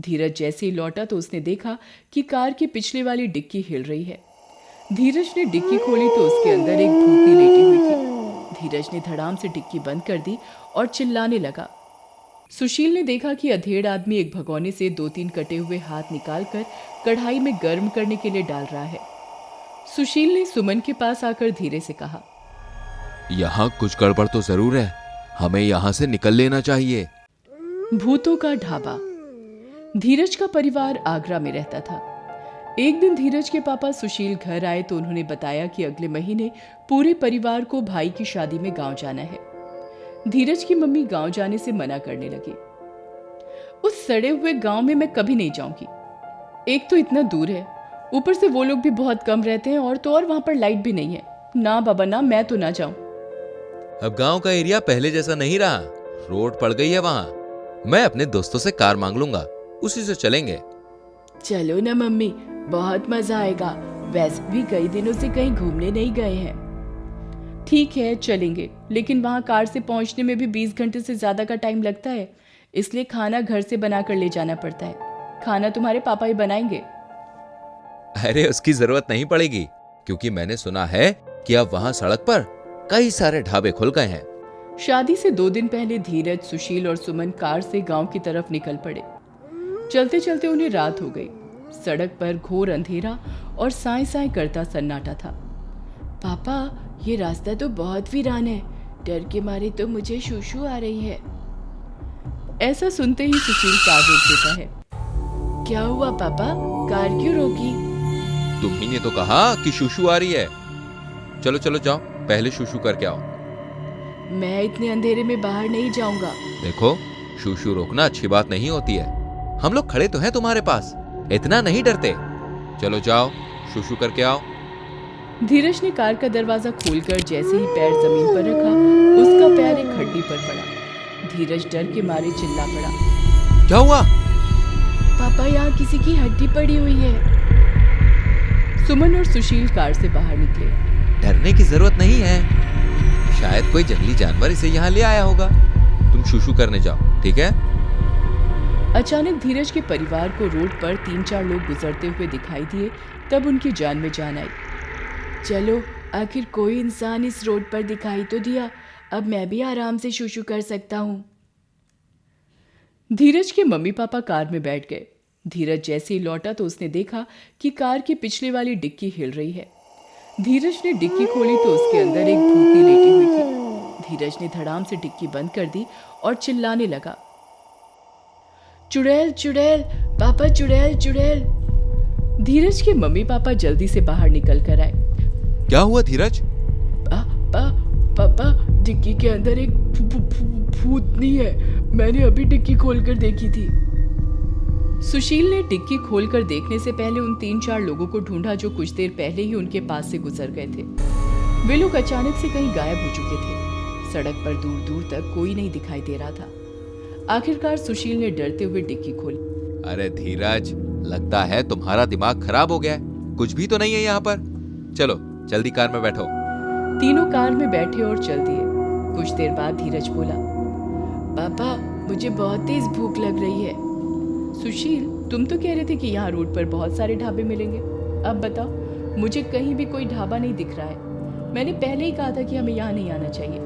धीरज जैसे ही लौटा तो उसने देखा कि कार की पिछले वाली डिक्की हिल रही है। धीरज ने डिक्की खोली तो उसके अंदर एक भूतनी लेटी हुई थी। धीरज ने धड़ाम से डिक्की बंद कर दी और चिल्लाने लगा। सुशील ने देखा कि अधेड़ आदमी एक भगोने से 2-3 कटे हुए हाथ निकालकर कढ़ाई में गर्म करने के लिए डाल रहा है। सुशील ने सुमन के पास आकर धीरे से कहा, यहाँ कुछ गड़बड़ तो जरूर है, हमें यहाँ से निकल लेना चाहिए। भूतों का ढाबा। धीरज का परिवार आगरा में रहता था। एक दिन धीरज के पापा सुशील घर आए तो उन्होंने बताया कि अगले महीने पूरे परिवार को भाई की शादी में गांव जाना है। धीरज की मम्मी गांव जाने से मना करने लगी। उस सड़े हुए गांव में मैं कभी नहीं जाऊंगी। एक तो इतना दूर है, ऊपर से वो लोग भी बहुत कम रहते हैं और तो और वहां पर लाइट भी नहीं है। ना बाबा ना, मैं तो ना जाऊं। अब गांव का एरिया पहले जैसा नहीं रहा, रोड पड़ गई है वहां। मैं अपने दोस्तों से कार मांग लूंगा, उसी से चलेंगे। चलो ना मम्मी, बहुत मजा आएगा। वैसे भी कई दिनों से कहीं घूमने नहीं गए हैं। ठीक है चलेंगे, लेकिन वहां कार से पहुंचने में भी 20 घंटे से ज्यादा का टाइम लगता है, इसलिए खाना घर से बनाकर ले जाना पड़ता है। खाना तुम्हारे पापा ही बनाएंगे। अरे उसकी जरूरत नहीं पड़ेगी, क्योंकि मैंने सुना है कि अब वहां सड़क पर कई सारे ढाबे खुल गए हैं। शादी से 2 दिन पहले धीरज, सुशील और सुमन कार से गांव की तरफ निकल पड़े। चलते चलते उन्हें रात हो गई। सड़क पर घोर अंधेरा और साए साए करता सन्नाटा था। पापा, ये रास्ता तो बहुत वीरान है, डर के मारे तो मुझे शूशू आ रही है। ऐसा सुनते ही सुशील कार रोक देता है। क्या हुआ पापा, कार क्यों रोकी? तुम्ही ने तो कहा कि शूशू आ रही है। चलो चलो जाओ, पहले शूशू करके आओ। मैं इतने अंधेरे में बाहर नहीं जाऊंगा। देखो, शूशू रोकना अच्छी बात नहीं होती है। हम लोग खड़े तो हैं तुम्हारे पास, इतना नहीं डरते। चलो जाओ, शूशू करके आओ। धीरज ने कार का दरवाजा खोलकर जैसे ही पैर जमीन पर रखा, उसका पैर एक हड्डी पर पड़ा। धीरज डर के मारे चिल्ला पड़ा। क्या हुआ? पापा, यहाँ किसी की हड्डी पड़ी हुई है। सुमन और सुशील कार से बाहर निकले। डरने की जरूरत नहीं है, शायद कोई जंगली जानवर इसे यहाँ ले आया होगा। तुम शूशू करने जाओ, ठीक है? अचानक धीरज के परिवार को रोड पर 3-4 लोग गुजरते हुए दिखाई दिए। तब उनकी जान में जान आई। चलो, आखिर कोई इंसान इस रोड पर दिखाई तो दिया, अब मैं भी आराम से शूशू कर सकता हूँ। धीरज के मम्मी पापा कार में बैठ गए। धीरज जैसे ही लौटा तो उसने देखा कि कार की पिछले वाली डिक्की हिल रही है। धीरज ने डिक्की खोली तो उसके अंदर एक भूतनी लेटी हुई थी। धीरज ने धड़ाम से डिक्की बंद कर दी और चिल्लाने लगा। चुड़ैल चुड़ैल, पापा चुड़ैल चुड़ैल। धीरज के मम्मी पापा जल्दी से बाहर निकल कर आए। क्या हुआ धीरज? पापा, डिक्की के अंदर एक भूतनी है, मैंने अभी डिक्की खोलकर देखी थी। सुशील ने डिक्की खोलकर देखने से पहले उन 3-4 लोगों को ढूंढा जो कुछ देर पहले ही उनके पास से गुजर गए थे। वे लोग अचानक से कहीं गायब हो चुके थे। सड़क पर दूर दूर तक कोई नहीं दिखाई दे रहा था। आखिरकार सुशील ने डरते हुए डिक्की खोली। अरे धीरज, लगता है तुम्हारा दिमाग खराब हो गया है। कुछ भी तो नहीं है यहाँ पर। चलो जल्दी कार में बैठो। तीनों कार में बैठे और चल दिए। कुछ देर बाद धीरज बोला, पापा, मुझे बहुत तेज भूख लग रही है। सुशील, तुम तो कह रहे थे कि यहाँ रोड पर बहुत सारे ढाबे मिलेंगे। अब बताओ, मुझे कहीं भी कोई ढाबा नहीं दिख रहा है। मैंने पहले ही कहा था कि हमें यहाँ नहीं आना चाहिए।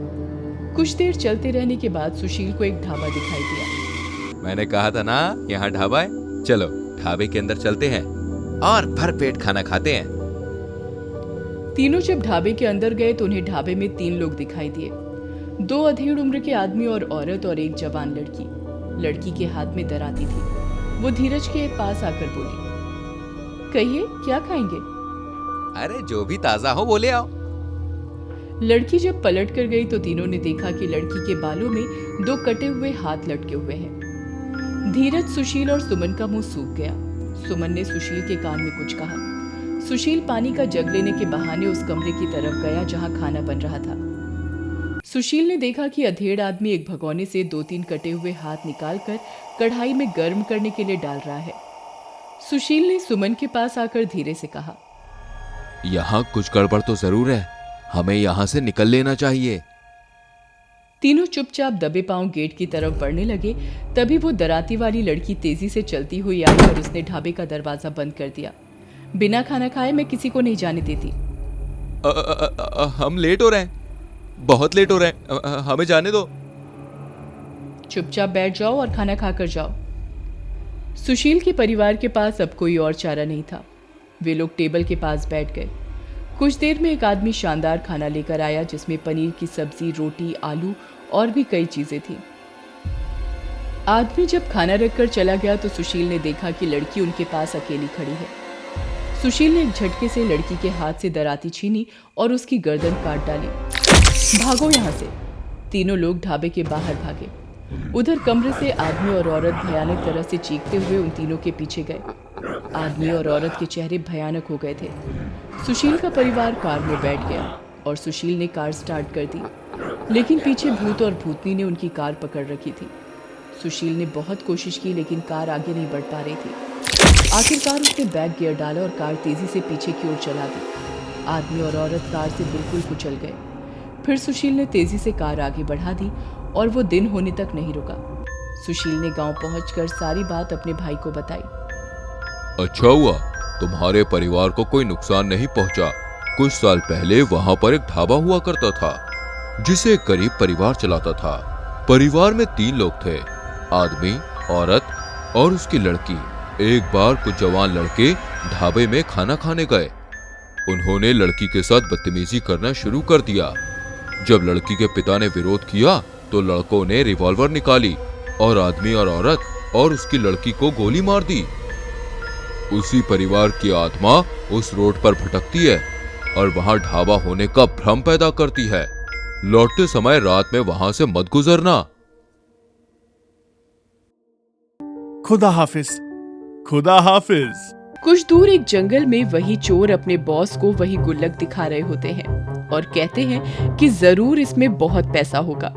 कुछ देर चलते रहने के बाद सुशील को एक ढाबा दिखाई दिया। मैंने कहा था ना, यहाँ ढाबा है। चलो ढाबे के अंदर चलते हैं और भरपेट खाना खाते हैं। तीनों जब ढाबे के अंदर गए तो उन्हें ढाबे में 3 लोग दिखाई दिए। 2 अधेड़ उम्र के आदमी और औरत और एक जवान लड़की। लड़की के हाथ में दराती थी। वो धीरज के पास आकर बोली, कहिए क्या खाएंगे? अरे जो भी ताजा हो वो ले आओ। लड़की जब पलट कर गई तो तीनों ने देखा कि लड़की के बालों में 2 कटे हुए हाथ लटके हुए हैं। धीरज, सुशील और सुमन का मुंह सूख गया। सुमन ने सुशील के कान में कुछ कहा। सुशील पानी का जग लेने के बहाने उस कमरे की तरफ गया जहां खाना बन रहा था। सुशील ने देखा कि अधेड़ आदमी एक भगोने से 2-3 कटे हुए हाथ निकालकर कढ़ाई में गर्म करने के लिए डाल रहा है। सुशील ने सुमन के पास आकर धीरे से कहा, यहाँ कुछ गड़बड़ तो जरूर है, हमें यहाँ से निकल लेना चाहिए। तीनों चुपचाप दबे पांव गेट की तरफ बढ़ने लगे। तभी वो डराती वाली लड़की तेजी से चलती हुई आई और उसने ढाबे का दरवाजा बंद कर दिया। बिना खाना खाए मैं किसी को नहीं जाने देती। हम लेट हो रहे हैं, बहुत लेट हो रहे हैं, हमें जाने दो। चुपचाप बैठ जाओ और खाना खाकर जाओ। सुशील के परिवार के पास अब कोई और चारा नहीं था। वे लोग टेबल के पास बैठ गए। कुछ देर में एक आदमी शानदार खाना लेकर आया जिसमें पनीर की सब्जी, रोटी, आलू और भी कई चीजें थी। आदमी जब खाना रखकर चला गया तो सुशील ने देखा कि लड़की उनके पास अकेली खड़ी है। सुशील ने एक झटके से लड़की के हाथ से दराती छीनी और उसकी गर्दन काट डाली। भागो यहाँ से! तीनों लोग ढाबे के बाहर भागे। उधर कमरे से आदमी और औरत भयानक तरह से चीखते हुए उन तीनों के पीछे गए। आदमी और औरत के चेहरे भयानक हो गए थे। सुशील का परिवार कार में बैठ गया और सुशील ने कार स्टार्ट कर दी, लेकिन पीछे भूत और भूतनी ने उनकी कार पकड़ रखी थी। सुशील ने बहुत कोशिश की लेकिन कार आगे नहीं बढ़ पा रही थी। आखिरकार उसने बैक गियर डाला और कार तेजी से पीछे की ओर चला दी। आदमी और औरत कार से बिल्कुल कुचल गए। फिर सुशील ने तेजी से कार आगे बढ़ा दी और वो दिन होने तक नहीं रुका। सुशील ने गांव पहुंचकर सारी बात अपने भाई को बताई। अच्छा हुआ तुम्हारे परिवार को कोई नुकसान नहीं पहुंचा। कुछ साल पहले वहां पर एक ढाबा हुआ करता था जिसे एक गरीब परिवार चलाता था। परिवार में 3 लोग थे, आदमी, औरत और उसकी लड़की। एक बार कुछ जवान लड़के ढाबे में खाना खाने गए। उन्होंने लड़की के साथ बदतमीजी करना शुरू कर दिया। जब लड़की के पिता ने विरोध किया तो लड़कों ने रिवॉल्वर निकाली और आदमी और औरत और उसकी लड़की को गोली मार दी। उसी परिवार की आत्मा उस रोड पर भटकती है और वहां ढाबा होने का भ्रम पैदा करती है। लौटते समय रात में वहां से मत गुजरना। खुदा हाफिज, खुदा हाफिज। कुछ दूर एक जंगल में वही चोर अपने बॉस को वही गुल्लक दिखा रहे होते हैं और कहते हैं कि जरूर इसमें बहुत पैसा होगा।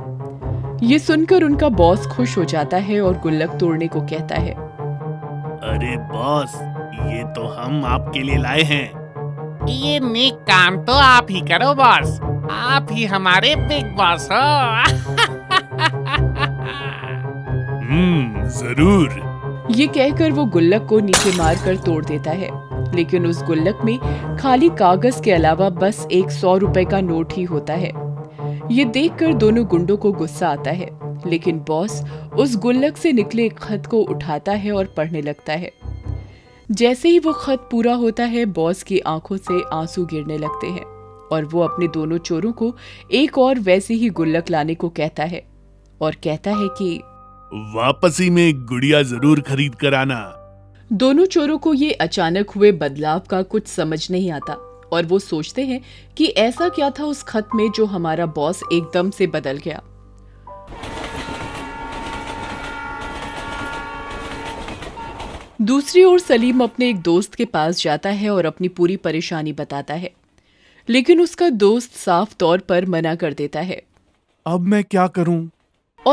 ये सुनकर उनका बॉस खुश हो जाता है और गुल्लक तोड़ने को कहता है। अरे बॉस, ये तो हम आपके लिए लाए हैं। ये नेक काम तो आप ही करो बॉस, आप ही हमारे बिग बॉस हो। जरूर। ये कहकर वो गुल्लक को नीचे मारकर तोड़ देता है, लेकिन उस गुल्लक में खाली कागज के अलावा बस एक 100 रुपए का नोट ही होता है। ये देखकर दोनों गुंडों को गुस्सा आता है, लेकिन बॉस उस गुल्लक से निकले एक खत को उठाता है और पढ़ने लगता है। जैसे ही वो खत पूरा होता है, बॉस की आंखों से आंसू गिरने लगते हैं और वो अपने दोनों चोरों को एक और वैसे ही गुल्लक लाने को कहता है और कहता है कि वापसी में गुड़िया जरूर खरीद कर आना। दोनों चोरों को ये अचानक हुए बदलाव का कुछ समझ नहीं आता और वो सोचते हैं कि ऐसा क्या था उस खत में जो हमारा बॉस एकदम से बदल गया। दूसरी ओर सलीम अपने एक दोस्त के पास जाता है और अपनी पूरी परेशानी बताता है, लेकिन उसका दोस्त साफ तौर पर मना कर देता है। अब मैं क्या करूं?